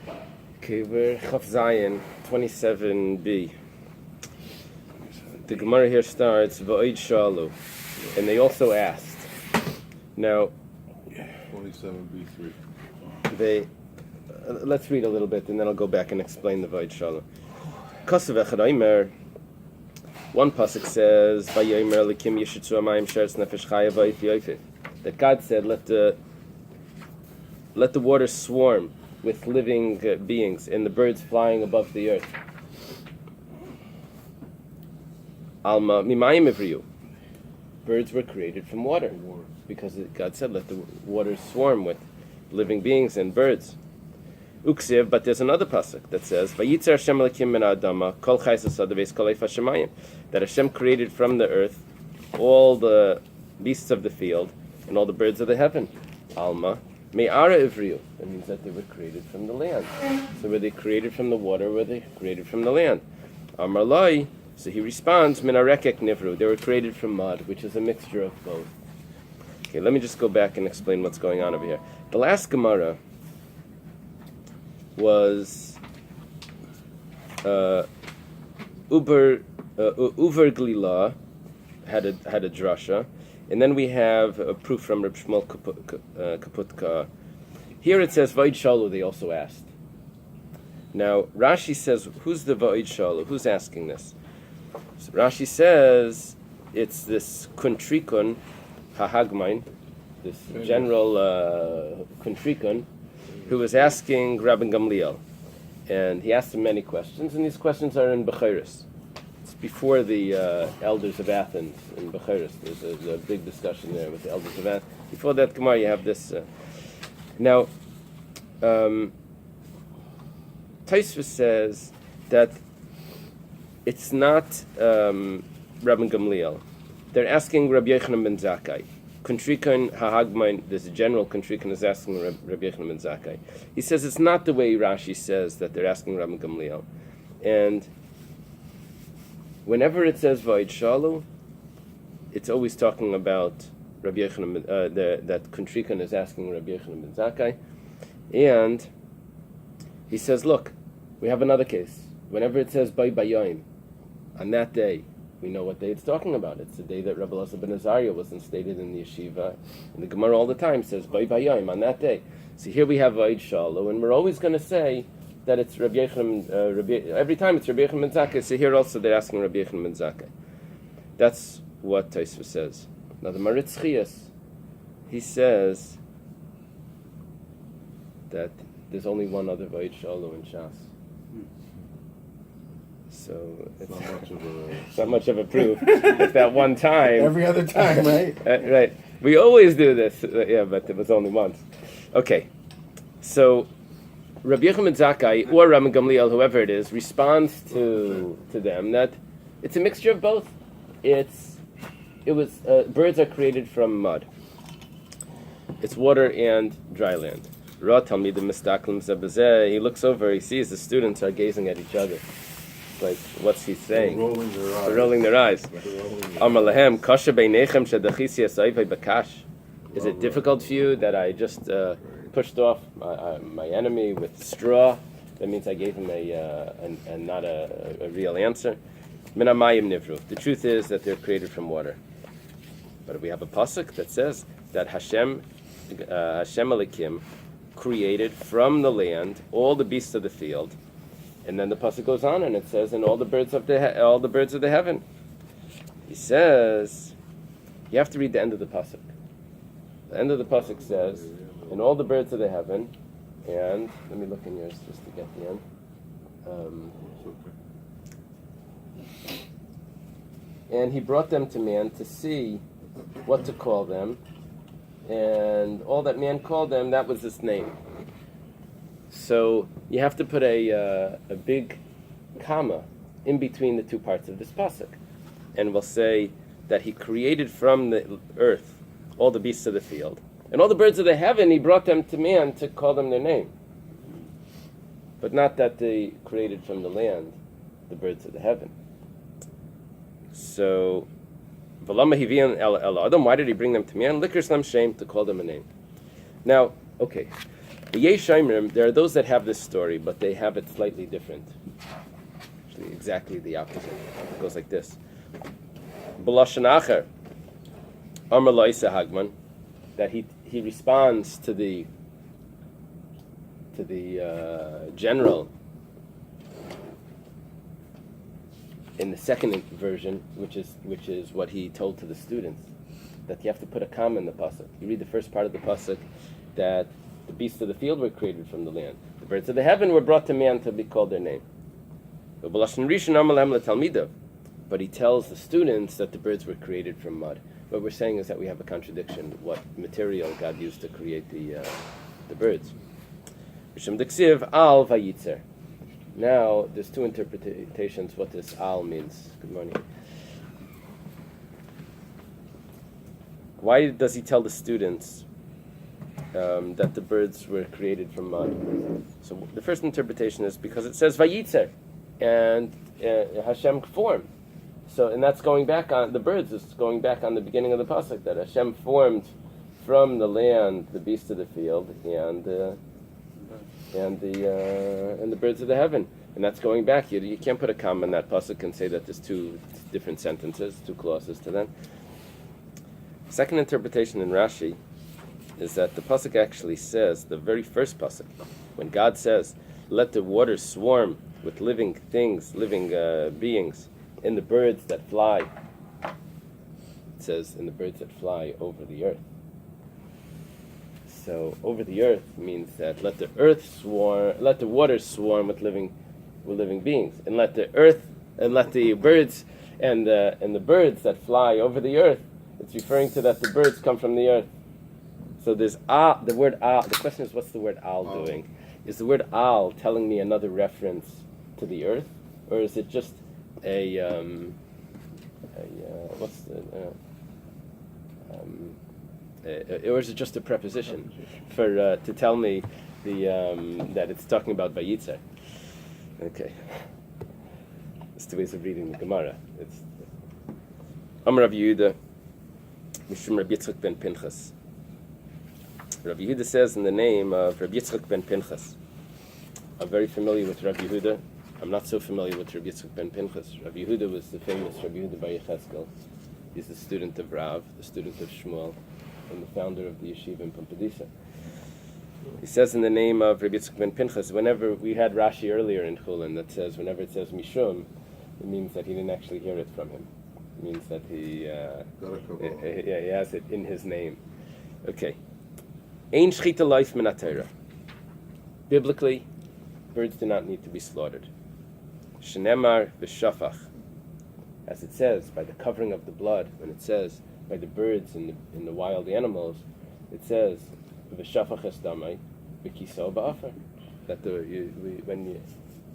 Okay, we're Chaf Zayin, 27b. The Gemara here starts, V'oid shalu, and they also asked. Now, 27b3. Let's read a little bit, and then I'll go back and explain the V'oid shalu. Kasav echad Omer, one pasuk says, V'yomer likim yishitzu amayim sheretz nefesh chaya v'oid v'yoyfeh. That God said, let the water swarm with living beings and the birds flying above the earth. Alma mimayim ivriyu. Birds were created from water because God said, let the water swarm with living beings and birds. Uksiv, but there's another pasuk that says, Vayitzer Hashem Elokim min ha'adama kol chayis ha'sadav kol eif hashemayim. That Hashem created from the earth all the beasts of the field and all the birds of the heaven. Alma me'ara ivriyu. That means that they were created from the land. So were they created from the water, or were they created from the land? Amar Lai, so he responds, min harekek nivru. They were created from mud, which is a mixture of both. Okay, let me just go back and explain what's going on over here. The last Gemara was Uber Glila had a drasha, and then we have a proof from Reb Shmuel Kaputka. Here it says Va'id Shalu. They also asked. Now Rashi says, who's the Va'id Shalu? Who's asking this? So Rashi says it's this Kuntrikun Hahagmain, this general Kuntrikun, who was asking Rabbi Gamliel, and he asked him many questions, and these questions are in Bechiris. It's before the elders of Athens in Bechiris. There's a big discussion there with the elders of Athens. Before that Gemara, you have this. Now, Taisva says that it's not Rabbi Gamliel. They're asking Rabbi Yochanan ben Zakkai. Kontrikon hahagmain, this general Kontrikon is asking Rabbi Yochanan ben Zakkai. He says it's not the way Rashi says that they're asking Rabbi Gamliel. And whenever it says Va'id Shalu, it's always talking about Rabbi Yochanan, that Kontrikon is asking Rabbi Yochanan ben Zakkai. And he says, look, we have another case. Whenever it says Bay Bayoim, on that day, we know what day it's talking about. It's the day that Rabbi Elazar ben Azariah was instated in the yeshiva. And the Gemara all the time says, Bay Bayoim, on that day. So here we have Va'id Shalu, and we're always going to say that it's Rabbi Yochanan, every time it's Rabbi Yochanan ben Zakkai. So here also they're asking Rabbi Yochanan ben Zakkai. That's what Taisva says. Now the Maritz Chias, he says that there's only one other Va'id Shalu in Shas. So it's not much of a proof. It's that one time. Every other time, right? Right. We always do this. Yeah, but it was only once. Okay. So Rabbi Yochanan ben Zakkai or Rabbi Gamliel, whoever it is, responds to them that it's a mixture of both. Birds are created from mud. It's water and dry land. Ra Talmid Mistaklim Zebazeh. He looks over. He sees the students are gazing at each other. Like, what's he saying? They're rolling their eyes. Amar lahem, kasha beinechem shadachisi asayvei bakash. Is it difficult for you that I just pushed off my enemy with straw? That means I gave him not a real answer. Minamayim nivru. The truth is that they're created from water. But we have a pasuk that says that Hashem Elokim created from the land all the beasts of the field. And then the pasuk goes on, and it says, "And all the birds of the heaven." He says, you have to read the end of the pasuk. The end of the pasuk says, "And all the birds of the heaven," and let me look in yours just to get the end. And he brought them to man to see what to call them, and all that man called them, that was his name. So you have to put a big comma in between the two parts of this pasuk, and we'll say that he created from the earth all the beasts of the field, and all the birds of the heaven he brought them to man to call them their name, but not that they created from the land the birds of the heaven. So, why did he bring them to man? Likr Slam Shem, to call them a name. Now, okay. There are those that have this story, but they have it slightly different. Actually, exactly the opposite. It goes like this. B'lashon acher, Amar Loisa Hagman, that he responds to the general in the second version, which is what he told to the students, that you have to put a comma in the pasuk. You read the first part of the pasuk that the beasts of the field were created from the land. The birds of the heaven were brought to man to be called their name. But he tells the students that the birds were created from mud. What we're saying is that we have a contradiction. What material God used to create the birds? Al vayitzer. Now, there's two interpretations what this al means. Good morning. Why does he tell the students that the birds were created from mud? So the first interpretation is because it says vayitzer, and Hashem formed. So, and that's going back on the birds. Is going back on the beginning of the pasuk that Hashem formed from the land the beasts of the field and the birds of the heaven, and that's going back. You can't put a comma in that pasuk and say that there's two different sentences, two clauses to them. Second interpretation in Rashi is that the pasuk actually says, the very first pasuk, when God says, "Let the waters swarm with living things, living beings, in the birds that fly." It says, "In the birds that fly over the earth." So over the earth means that let the waters swarm with living beings, and let the birds and the birds that fly over the earth. It's referring to that the birds come from the earth. So there's the word al. The question is, what's the word al doing? Is the word al telling me another reference to the earth, or is it just or is it just a preposition for to tell me that it's talking about vayitzer? Okay, it's two ways of reading the Gemara. It's Amar Rabbi Yehuda, Mishum Rabbi Yitzchak ben Pinchas. Rabbi Yehuda says in the name of Rabbi Yitzchak ben Pinchas. I'm very familiar with Rabbi Yehuda. I'm not so familiar with Rabbi Yitzchak ben Pinchas. Rabbi Yehuda was the famous Rabbi Yehuda bar Yecheskel. He's the student of Rav, the student of Shmuel, and the founder of the yeshiva in Pumbedisa. He says in the name of Rabbi Yitzchak ben Pinchas, whenever we had Rashi earlier in Chullin that says, whenever it says Mishum, it means that he didn't actually hear it from him. It means that he has it in his name. Okay. Ein shchita life min haTorah. Biblically, birds do not need to be slaughtered. Shenemar v'shafach. As it says, by the covering of the blood, when it says by the birds and the wild animals, it says v'shafach es damai v'kiso ba'afer. That when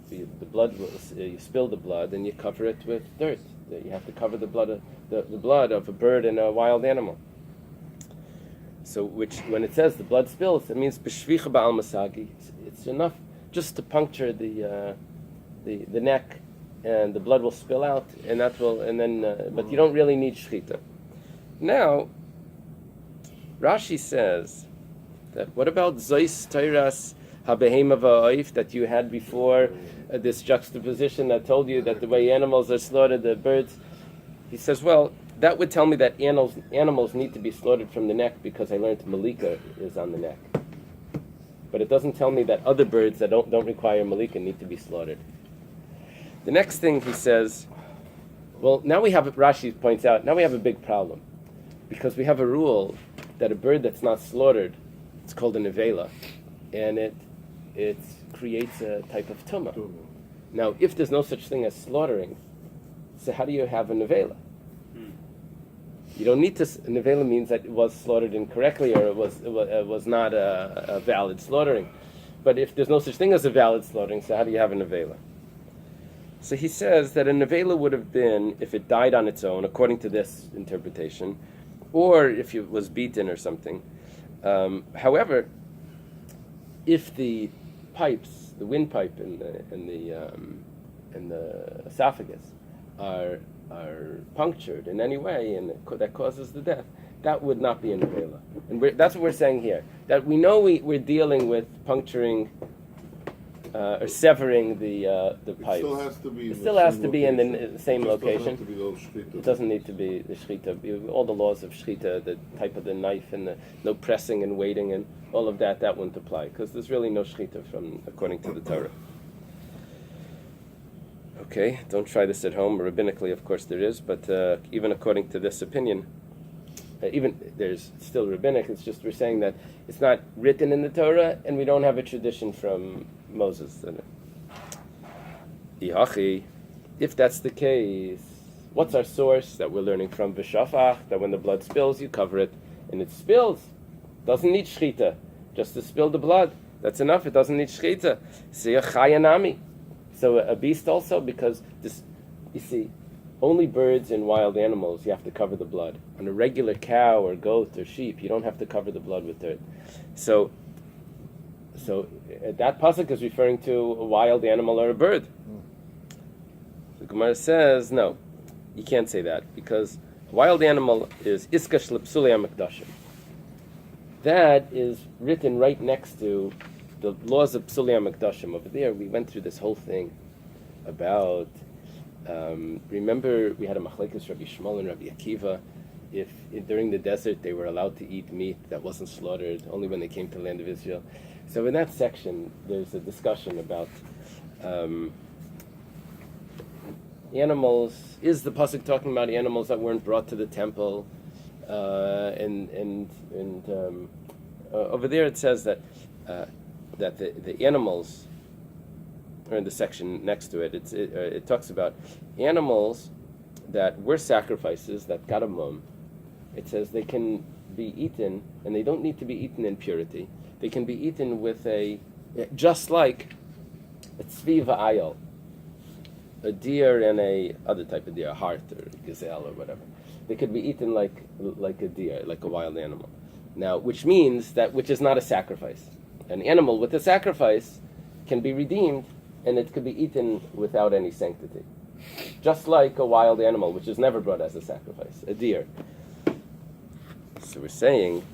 the blood, you spill the blood and you cover it with dirt. You have to cover the blood of a bird and a wild animal. So, when it says the blood spills, it means b'shvicha ba'al masagi. It's enough just to puncture the neck, and the blood will spill out, and that will, and then. But you don't really need shchita. Now, Rashi says that what about zois teiras habehema va'oif that you had before, this juxtaposition that told you that the way animals are slaughtered, the birds. He says, well, that would tell me that animals need to be slaughtered from the neck because I learned malika is on the neck. But it doesn't tell me that other birds that don't require malika need to be slaughtered. The next thing he says, well, now we have, Rashi points out, now we have a big problem. Because we have a rule that a bird that's not slaughtered, it's called a nevela, and it creates a type of tumah. Now, if there's no such thing as slaughtering, so how do you have a nevela? You don't need to. Nevela means that it was slaughtered incorrectly, or it was not a valid slaughtering. But if there's no such thing as a valid slaughtering, so how do you have a nevela? So he says that a nevela would have been if it died on its own, according to this interpretation, or if it was beaten or something. However, if the pipes, the windpipe and the esophagus are punctured in any way, and that causes the death, that would not be a nevela. And that's what we're saying here. That we know we're dealing with puncturing or severing the pipe. It still has to be in the same location. It Doesn't have to be the shechita. All the laws of shechita, the type of the knife and the no pressing and waiting and all of that wouldn't apply because there's really no shechita according to the Torah. Okay, don't try this at home. Rabbinically, of course, there is, but even according to this opinion, even there's still rabbinic. It's just we're saying that it's not written in the Torah, and we don't have a tradition from Moses. If that's the case, what's our source that we're learning from? V'shafach, that when the blood spills, you cover it, and it spills. Doesn't need shechita. Just to spill the blood, that's enough. It doesn't need shechita. Chayanami. So a beast also, because this, you see, only birds and wild animals you have to cover the blood. On a regular cow or goat or sheep, you don't have to cover the blood with dirt. So that pasuk is referring to a wild animal or a bird. The Gemara says no, you can't say that because a wild animal is iska shlipsulei hamikdashim. That is written right next to the laws of psulei hamikdashim. Over there, we went through this whole thing about. Remember, we had a machlekes Rabbi Shmuel and Rabbi Akiva. If during the desert they were allowed to eat meat that wasn't slaughtered, only when they came to the land of Israel. So in that section, there's a discussion about animals. Is the pasuk talking about animals that weren't brought to the temple? Over there it says that the animals. Or in the section next to it, it talks about animals that were sacrifices that got a mum. It says they can be eaten, and they don't need to be eaten in purity. They can be eaten with just like a tzvi v'ayal, a deer and a other type of deer, a hart or a gazelle or whatever. They could be eaten like a deer, like a wild animal. Now, which is not a sacrifice. An animal with a sacrifice can be redeemed, and it could be eaten without any sanctity. Just like a wild animal, which is never brought as a sacrifice, a deer. So we're saying,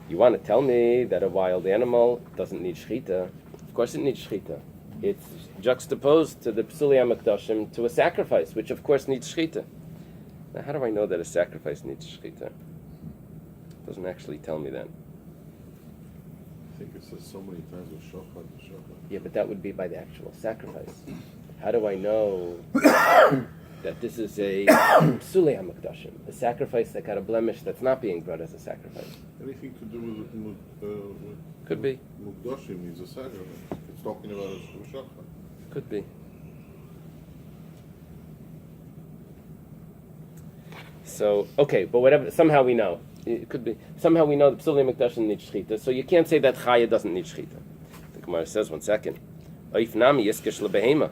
you want to tell me that a wild animal doesn't need shechita? Of course it needs shechita. It's juxtaposed to the psulei hamikdashim, to a sacrifice, which of course needs shechita. Now how do I know that a sacrifice needs shechita? It doesn't actually tell me that. I think it says so many times with shofar. Yeah, but that would be by the actual sacrifice. How do I know that this is a psulei hamikdashim, a sacrifice that got a blemish that's not being brought as a sacrifice? Anything to do with could be. Mukdashim means a sacrifice. It's talking about a shofar. Could be. So, okay, but whatever, somehow we know. It could be. Somehow we know that psulei hamikdashim needs shechita, so you can't say that chaya doesn't need shechita. The Gemara says, one second. Oif nami yiskish lebehema.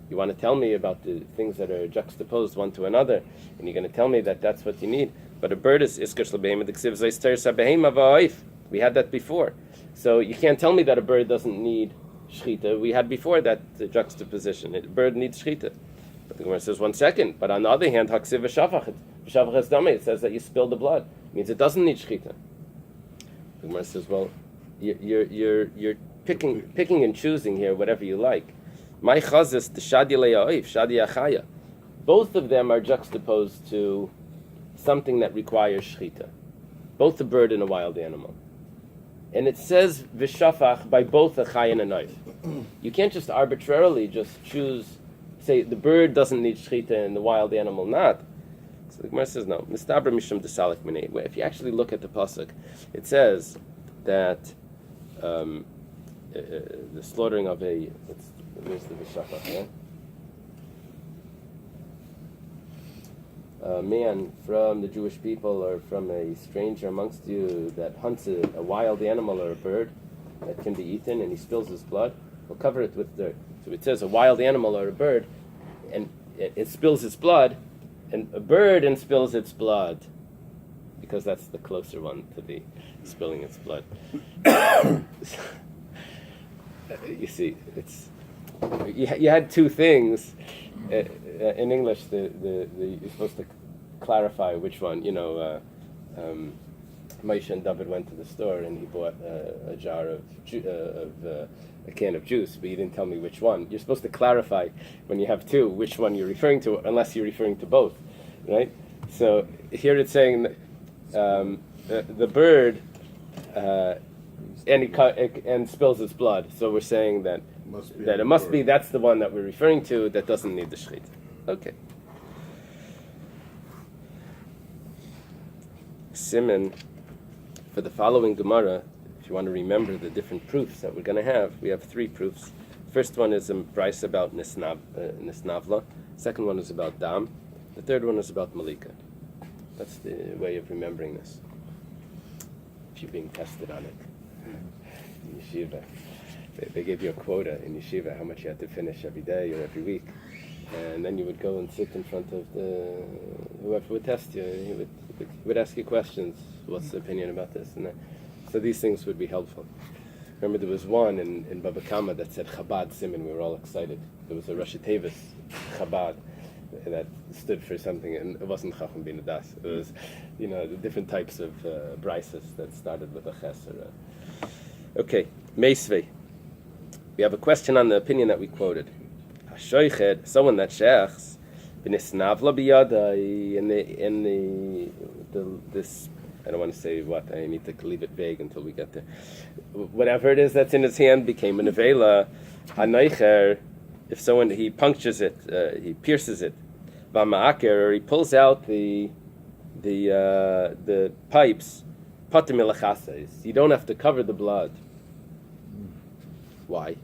You want to tell me about the things that are juxtaposed one to another, and you're going to tell me that that's what you need. But a bird is iskish lebehema. The ksiv zayis teres habehema va'oif. We had that before. So you can't tell me that a bird doesn't need shechita. We had before that juxtaposition. A bird needs shechita. But the Gemara says, one second. But on the other hand, haksiv v'shavach. V'shavach es dameh. It says that you spill the blood. It means it doesn't need shechita. The Gemara says, well, you're picking and choosing here whatever you like. My chazis the shadi le'oif, shadi achaya. Both of them are juxtaposed to something that requires shechita. Both a bird and a wild animal. And it says v'shafach by both a chay and a knife. You can't just arbitrarily just choose, say the bird doesn't need shechita and the wild animal not. So the Gemara says no. Mistabra mishum desalik minei. If you actually look at the pasuk, it says that the slaughtering of where's the v'shafach? A man from the Jewish people or from a stranger amongst you that hunts a wild animal or a bird that can be eaten and he spills his blood, we'll cover it with dirt. So it says a wild animal or a bird and it spills its blood, and a bird and spills its blood, because that's the closer one to the spilling its blood. You see, it's you had two things. In English, you're supposed to clarify which one. Moshe and David went to the store and he bought a jar of a can of juice, but he didn't tell me which one. You're supposed to clarify when you have two which one you're referring to, unless you're referring to both, right? So here it's saying that, the bird and spills its blood. So we're saying that it must be that's the one that we're referring to that doesn't need the shechita. Okay. Siman for the following Gemara. If you want to remember the different proofs that we're going to have, we have three proofs. First one is a Bais about Nisnavla. Second one is about Dam. The third one is about Malika. That's the way of remembering this. If you're being tested on it. In yeshiva, they gave you a quota in yeshiva, how much you had to finish every day or every week. And then you would go and sit in front of whoever would test you. He would ask you questions. What's the opinion about this and that? So these things would be helpful. Remember, there was one in Baba Kama that said Chabad Siman. We were all excited. There was a Rosh Tevis Chabad that stood for something, and it wasn't Chacham Bin Das. It was, the different types of brises that started with a ches or a... Okay, Meisvei. We have a question on the opinion that we quoted. Hashoiched, someone that shechs, b'nisnavla biyadai, in this, I don't want to say what, I need to leave it vague until we get there. Whatever it is that's in his hand became an avela. Haneicher, if someone, he punctures it, he pierces it, v'ma'aker, or he pulls out the pipes, patim milachasais, you don't have to cover the blood. Why?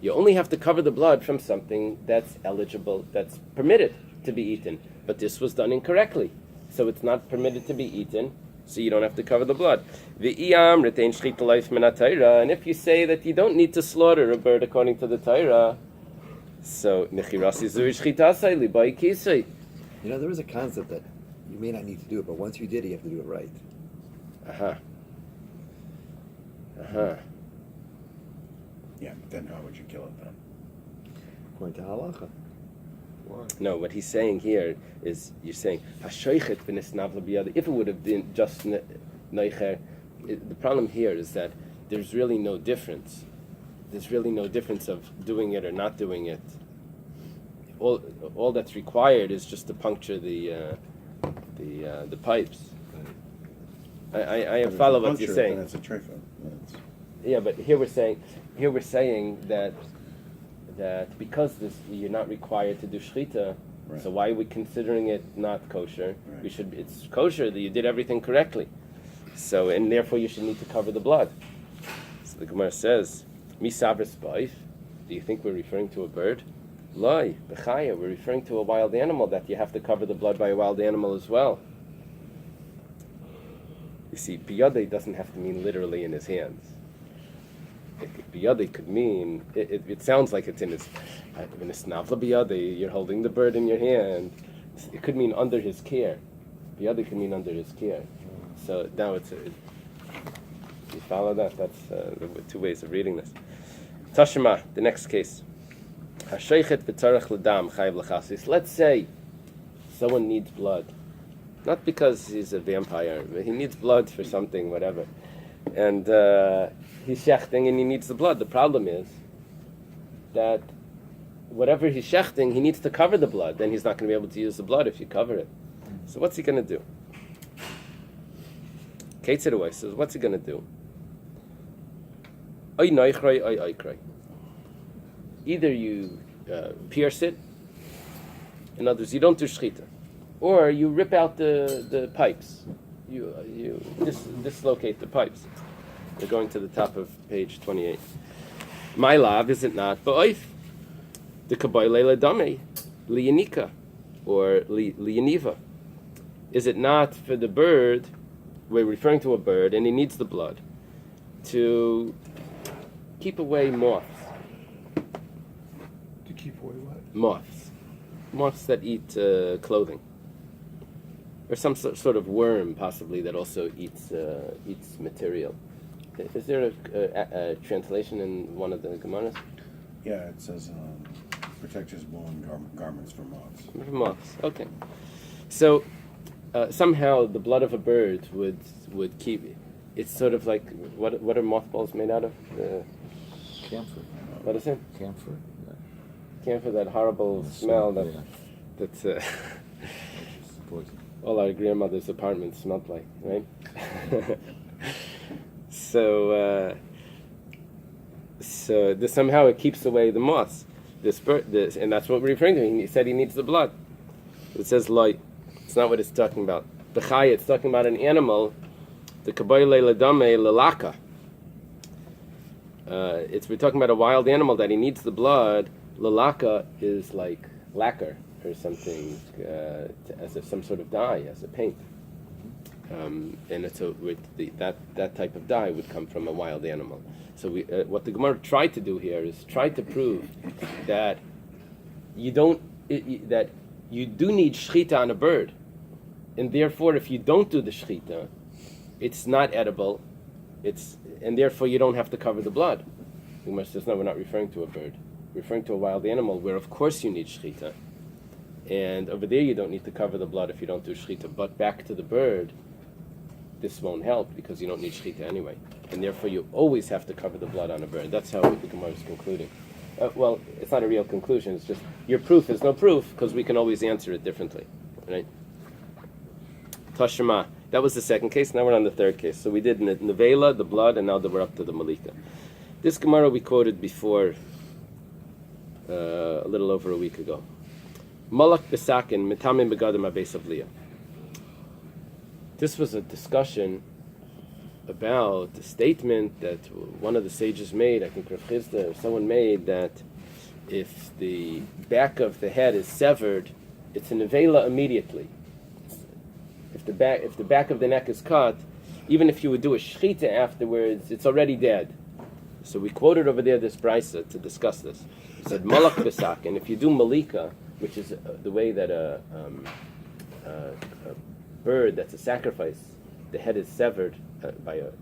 You only have to cover the blood from something that's eligible, that's permitted to be eaten. But this was done incorrectly. So it's not permitted to be eaten, so you don't have to cover the blood. And if you say that you don't need to slaughter a bird according to the Torah, so there is a concept that you may not need to do it, but once you did it, you have to do it right. Yeah, but then how would you kill it then? According to halacha. Why? No, what he's saying here is, you're saying, if it would have been just neicher, the problem here is that there's really no difference. There's really no difference of doing it or not doing it. All that's required is just to puncture the pipes. I follow what you're saying. That's a treifa. Yeah, but here we're saying that because you're not required to do shechita, right. So why are we considering it not kosher? Right. It's kosher that you did everything correctly. So, and therefore you should need to cover the blood. So the Gemara says, Mi savris baif. Do you think we're referring to a bird? Loi, bechaya. We're referring to a wild animal that you have to cover the blood by a wild animal as well. You see, biyadei doesn't have to mean literally in his hands. Biyadei could mean, it sounds like it's in his snavla biyadei, you're holding the bird in your hand. It could mean under his care. Biyadei could mean under his care. So now you follow that? That's the two ways of reading this. Tashma, the next case. Hasheichet v'tzarech l'dam chayiv l'chasis. Let's say someone needs blood. Not because he's a vampire, but he needs blood for something, whatever. And he's shechting and he needs the blood. The problem is that whatever he's shechting, he needs to cover the blood. Then he's not going to be able to use the blood if you cover it. So what's he going to do? Kate Sidaway says, what's he going to do? Oy noichroi, oy oikroi. Either you pierce it, in other words, you don't do shechita, or you rip out the pipes. You dislocate the pipes. We're going to the top of page 28. My love, is it not? Ba'oif. The kaboyle ledame, liyanika, or liyaniva. Is it not for the bird, we're referring to a bird, and he needs the blood, to keep away moths? To keep away what? Moths. Moths that eat clothing. Or some sort of worm, possibly, that also eats material. Is there a translation in one of the Gemaras? Yeah, it says protect his woolen garments from moths. From moths, okay. So, somehow the blood of a bird would keep. It's sort of like what are mothballs made out of? Camphor. What is it? Camphor. Yeah. Camphor, that horrible smell that that's Poison. all our grandmother's apartments smelled like, right? So this, somehow it keeps away the moths. And that's what we're referring to. He said he needs the blood. It says light. It's not what it's talking about. The chaya, it's talking about an animal. The kaboyle ledame lelaka. We're talking about a wild animal that he needs the blood. Lelaka is like lacquer or something, as some sort of dye, as a paint. And it's that type of dye would come from a wild animal. So what the Gemara tried to do here is try to prove that that you do need shechita on a bird, and therefore if you don't do the shechita, it's not edible. And therefore you don't have to cover the blood. The Gemara says no, we're not referring to a bird. We're referring to a wild animal where of course you need shechita, and over there you don't need to cover the blood if you don't do shechita. But back to the bird, this won't help because you don't need shechita anyway, and therefore you always have to cover the blood on a bird. That's how the Gemara is concluding. Well, it's not a real conclusion. It's just your proof is no proof because we can always answer it differently, right? Tashema. That was the second case. Now we're on the third case. So we did nevela, the blood, and now that we're up to the malika. This Gemara we quoted before a little over a week ago. Malak besakin mitamim begadim Bais avliya. This was a discussion about the statement that one of the sages made, I think Rav Chisda or someone made, that if the back of the head is severed, it's a nevela immediately. If the back of the neck is cut, even if you would do a shechita afterwards, it's already dead. So we quoted over there this brisa to discuss this. It said malak besak, and if you do malika, which is the way that a bird that's a sacrifice, the head is severed by a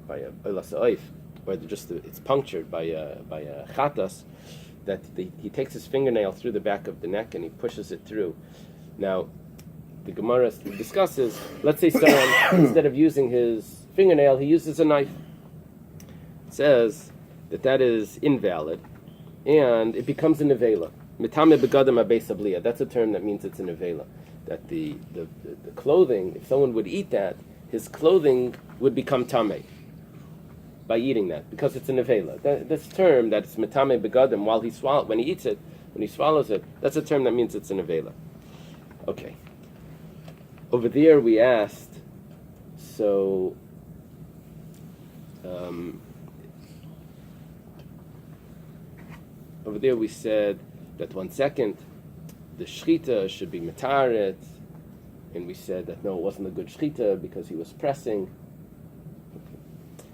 oif, or it's punctured by a chatas, that he takes his fingernail through the back of the neck and he pushes it through. Now, the Gemara discusses, let's say someone, instead of using his fingernail, he uses a knife. It says that is invalid, and it becomes a nevela. Mitame begadim Bais avliya. That's a term that means it's a nevela. That the clothing, if someone would eat that, his clothing would become tameh by eating that, because it's a nevela. This term that it's mitame begadim, when he eats it, when he swallows it, that's a term that means it's a nevela. Okay. Over there we asked, so over there we said that 1 second, the shechita should be metaret, and we said that no, it wasn't a good shechita because he was pressing.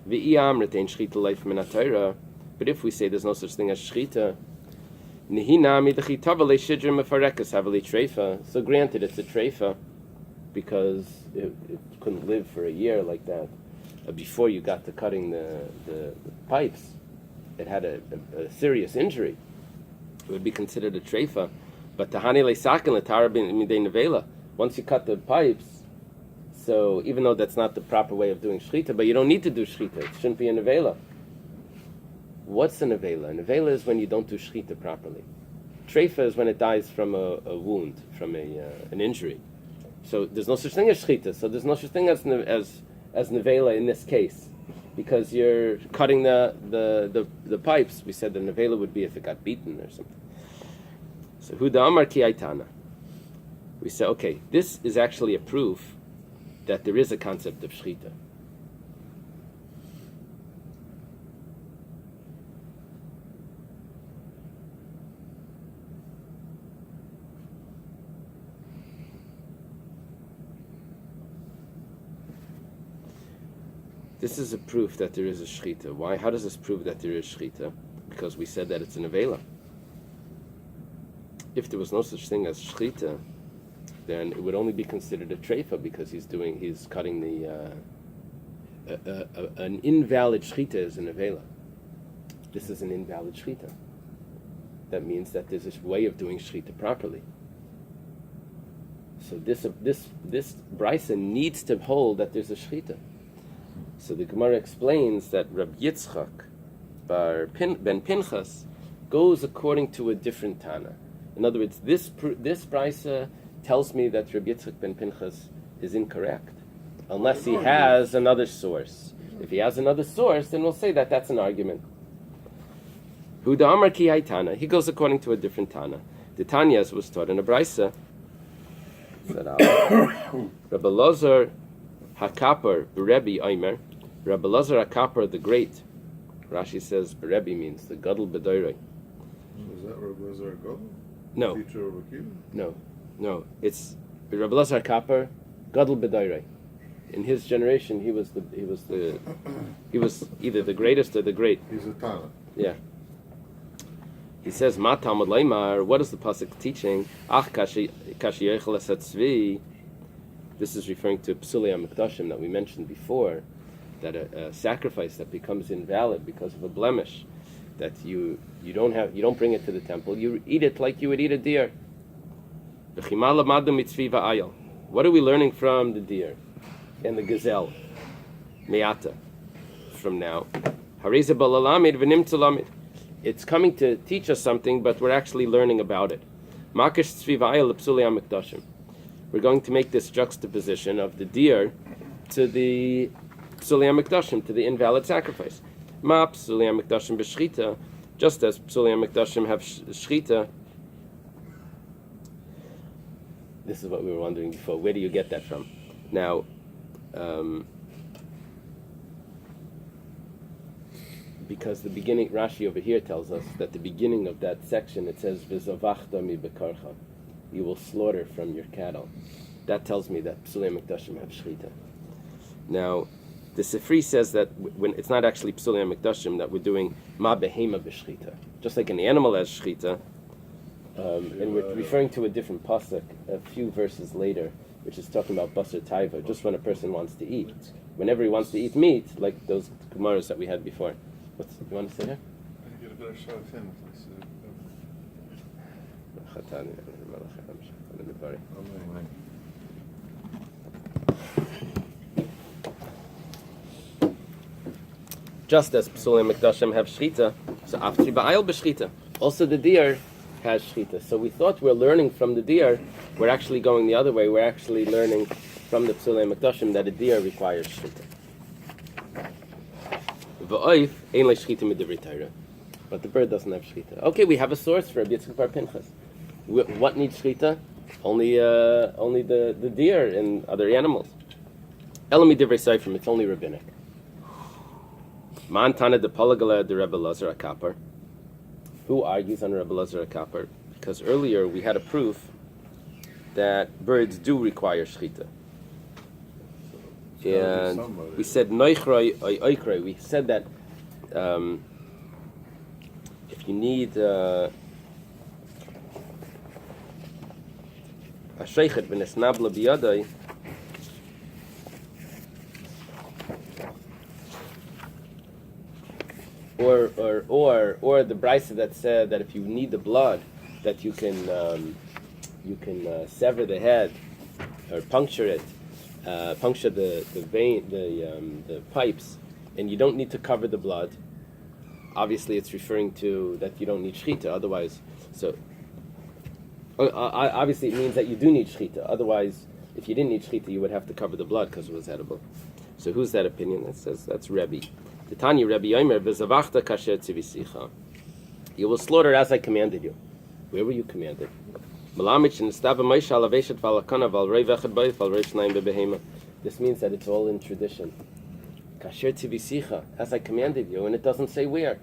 V'iyam retain shechita life min haTorah, but if we say there's no such thing as shechita, nihina midachitava leishidrim mefarekas havali treifa. So granted, it's a treifa because it couldn't live for a year like that. Before you got to cutting the pipes, it had a serious injury. It would be considered a treifa. But tahani leisakin l'tara midei nevela. Once you cut the pipes, so even though that's not the proper way of doing shechita, but you don't need to do shechita. It shouldn't be a nevela. What's a nevela? A nevela is when you don't do shechita properly. Treifa is when it dies from a wound, from an injury. So there's no such thing as shechita. So there's no such thing as nevela in this case, because you're cutting the pipes. We said the nevela would be if it got beaten or something. So Huda Amar Ki Aitana. We say, okay, this is actually a proof that there is a concept of shechita. This is a proof that there is a shechita. Why? How does this prove that there is shechita? Because we said that it's an avela. If there was no such thing as shechita, then it would only be considered a treifa because he's cutting an invalid shechita is an avela. This is an invalid shechita. That means that there's this way of doing shechita properly. So this brisa needs to hold that there's a shechita. So the Gemara explains that Rabbi Yitzchak ben Pinchas goes according to a different Tana. In other words, this brisa tells me that Rabbi Yitzchak ben Pinchas is incorrect, unless he has another source. If he has another source, then we'll say that that's an argument. Huda Amar Ki Hai Tana. He goes according to a different Tana. The Tanyas was taught in a brisa. Rabbi Lazar Hakaper Berebi Aimer. Rabbi Lazar Hakaper the Great. Rashi says Berebi means the Gadol B'Doirei. So is that Rabbi Lazar Gadol? No. Teacher of Akiva? No. It's Rabbi Lazar Hakaper Gadol B'Doirei. In his generation, he was either the greatest or the great. He's a Tana. Yeah. He says, "Ma Talmud Leimar." What is the pasuk teaching? Ach kashi yechel esat tzvi. This is referring to Psulei HaMikdashim that we mentioned before, that a sacrifice that becomes invalid because of a blemish, that you don't bring it to the temple. You eat it like you would eat a deer. What are we learning from the deer and the gazelle? Me'ata. From now. Hareza balalamid v'nim tzalamid. It's coming to teach us something, but we're actually learning about it. Makish tzvivayel psulei hamikdashim. We're going to make this juxtaposition of the deer to the psulei hamikdashim, to the invalid sacrifice. Ma psulei hamikdashim b'shchita, just as psulei hamikdashim have shchita. This is what we were wondering before. Where do you get that from? Now, because the beginning, Rashi over here tells us that the beginning of that section, it says, V'zavachta mi bekarcha. You will slaughter from your cattle. That tells me that Psulei HaMikdashim have shechita. Now, the Sifri says that when it's not actually Psulei HaMikdashim, that we're doing ma behema b'shchita. Just like an animal has shechita, and we're referring to a different pasuk a few verses later, which is talking about basar taiva, just when a person wants to eat. Whenever he wants to eat meat, like those gemaras that we had before. You want to say here? I get a better shot of him. Just as Psulei HaMikdashim have shchita, so Avtri ba'ayil b'shchita. Also the deer has shchita. So we thought we're learning from the deer. We're actually going the other way. We're actually learning from the Psulei HaMikdashim that a deer requires shchita. But the bird doesn't have shchita. Okay, we have a source for Rabbi Yitzchak bar Pinchas. What needs shchita? Only the deer and other animals. Elami divrei seifrim. It's only rabbinic. Mantana de Palagala de Rabbi Lazar HaKaper. Who argues on Rabbi Lazar HaKaper? Because earlier we had a proof that birds do require shchita. And we said noichroi oikroi. We said that if you need a sheichet v'nesnabla biyadai, or the brisa that said that if you need the blood, that you can sever the head or puncture it. Puncture the vein, the pipes, and you don't need to cover the blood. Obviously, it's referring to that you don't need shechita. Otherwise, so obviously it means that you do need shechita. Otherwise, if you didn't need shechita, you would have to cover the blood because it was edible. So who's that opinion? That says that's Rabbi. The Tanya Rabbi Yomer v'zavachta kasher tzivisicha. You will slaughter as I commanded you. Where were you commanded? This means that it's all in tradition. Kasher tivisicha, as I commanded you, and it doesn't say where.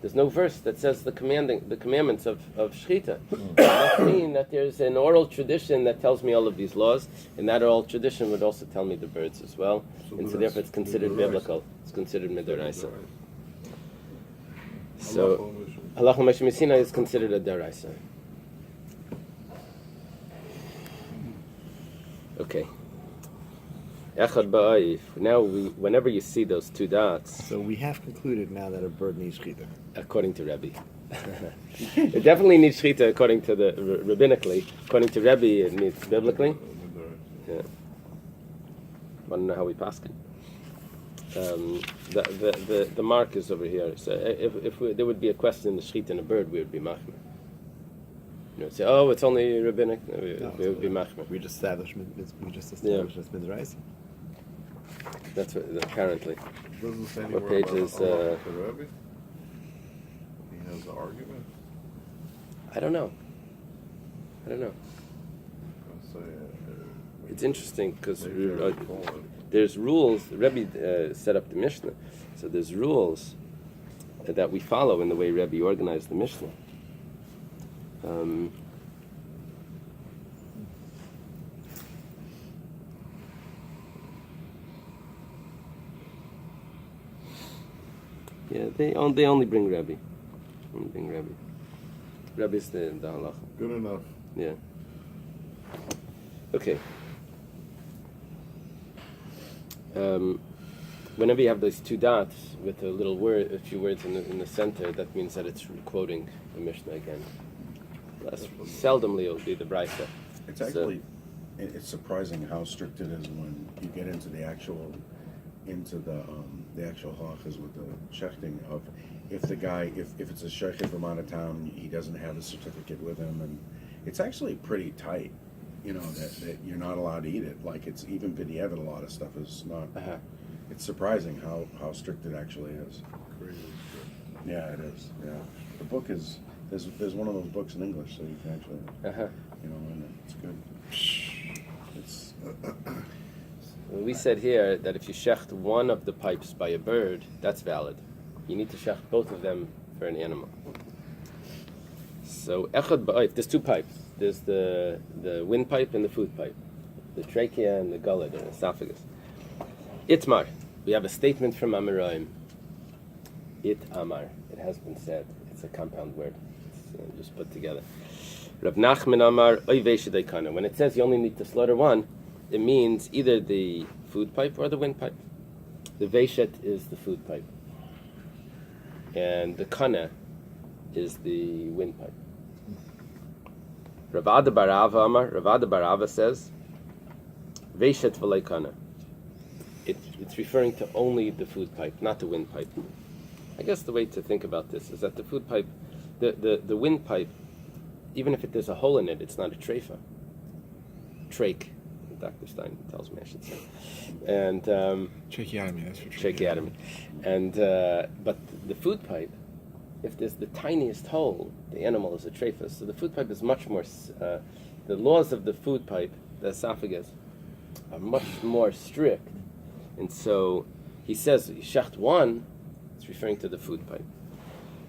There's no verse that says the commandments of shechita. It must mean that there's an oral tradition that tells me all of these laws, and that oral tradition would also tell me the birds as well. So therefore it's considered biblical. It's considered midoraisa. So halacha Moshe Messina is considered a daraisa. Okay. Echad ba'ayif. Now, whenever you see those two dots, So we have concluded now that a bird needs shechita. according to Rabbi, It definitely needs shechita according to the rabbinically. According to Rabbi, it needs biblically. Yeah. Want to know how we paskin? The mark is over here. So if there would be a question in the shechita in a bird, we would be machmer. You know, say, oh, it's only rabbinic. No, we would be machmer. We just established that's Midrash. That's what apparently. Doesn't say What anywhere page about is, the Rabbi? He has the argument. I don't know. I'll say, It's interesting because maybe I recall it. there's rules. Rebbe set up the Mishnah, so there's rules that we follow in the way Rebbe organized the Mishnah. Yeah, they only bring Rebbe. Only bring Rebbe. Rebbe's the halacha. Good enough. Yeah. Okay. Whenever you have those two dots with a few words in the center, that means that it's quoting the Mishnah again. Less seldomly it'll be the Brisa. It's actually, it's surprising how strict it is when you get into the actual halachas with the shechting of if the guy, if it's a shechet from out of town, he doesn't have a certificate with him, and it's actually pretty tight, you know, that you're not allowed to eat it. Like it's even b'diavad, a lot of stuff is not. It's surprising how strict it actually is. Crazy strict. Yeah, it is. Yeah, the book is there's one of those books in English, so you can actually, you know, and it's good. It's. We said here that if you shecht one of the pipes by a bird, that's valid. You need to shecht both of them for an animal. So echad ba'if, there's two pipes. There's the windpipe and the food pipe, the trachea and the gullet, the esophagus. Itmar, we have a statement from Amoraim. It amar, it has been said. It's a compound word. It's just put together. Rav Nachman amar oy veishadei kana. When it says you only need to slaughter one, it means either the food pipe or the windpipe. The veishet is the food pipe, and the kana is the windpipe. Rav Ada bar Ava amar. Rav Ada bar Ava says, veishet v'lei kana. It's referring to only the food pipe, not the windpipe. I guess the way to think about this is that the food pipe, the windpipe, even if there's a hole in it, it's not a treifa. Trach. Dr. Stein tells me I should say. And Tracheotomy, that's for tracheotomy. And but the food pipe, if there's the tiniest hole, the animal is a trephus. So the food pipe is much more. The laws of the food pipe, the esophagus, are much more strict. And so he says, shecht one, it's referring to the food pipe.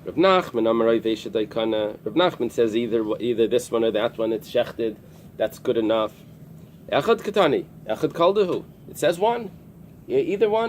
Rab Nachman Amarai Veishadai Kana. Rab Nachman says either this one or that one, it's shechted, that's good enough. Echad Katani, Echad Kaldahu. It says one. Either one.